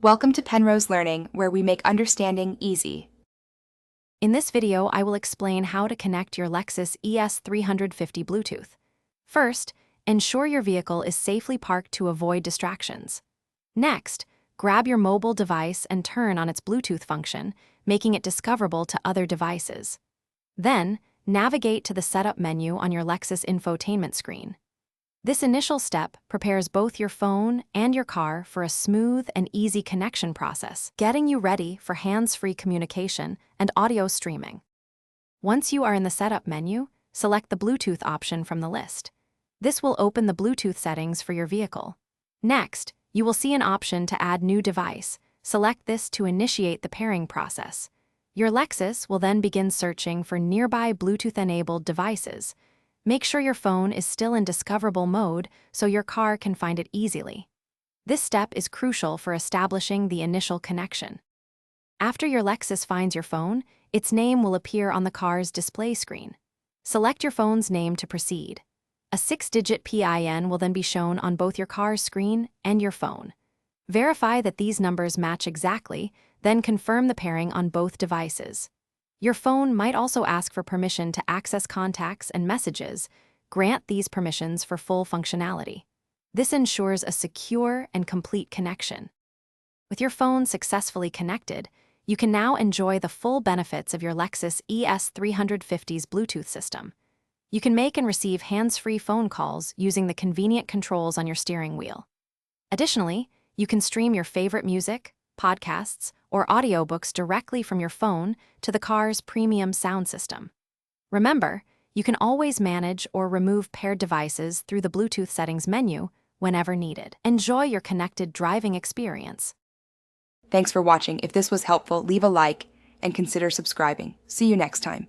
Welcome to Penrose Learning, where we make understanding easy. In this video, I will explain how to connect your Lexus ES 350 Bluetooth. First, ensure your vehicle is safely parked to avoid distractions. Next, grab your mobile device and turn on its Bluetooth function, making it discoverable to other devices. Then, navigate to the Setup menu on your Lexus Infotainment screen. This initial step prepares both your phone and your car for a smooth and easy connection process, getting you ready for hands-free communication and audio streaming. Once you are in the Setup menu, select the Bluetooth option from the list. This will open the Bluetooth settings for your vehicle. Next, you will see an option to add new device. Select this to initiate the pairing process. Your Lexus will then begin searching for nearby Bluetooth-enabled devices. Make sure your phone is still in discoverable mode so your car can find it easily. This step is crucial for establishing the initial connection. After your Lexus finds your phone, its name will appear on the car's display screen. Select your phone's name to proceed. A 6-digit PIN will then be shown on both your car's screen and your phone. Verify that these numbers match exactly, then confirm the pairing on both devices. Your phone might also ask for permission to access contacts and messages. Grant these permissions for full functionality. This ensures a secure and complete connection. With your phone successfully connected, you can now enjoy the full benefits of your Lexus ES 350's Bluetooth system. You can make and receive hands-free phone calls using the convenient controls on your steering wheel. Additionally, you can stream your favorite music, podcasts, or audiobooks directly from your phone to the car's premium sound system. Remember, you can always manage or remove paired devices through the Bluetooth settings menu whenever needed. Enjoy your connected driving experience. Thanks for watching. If this was helpful, leave a like and consider subscribing. See you next time.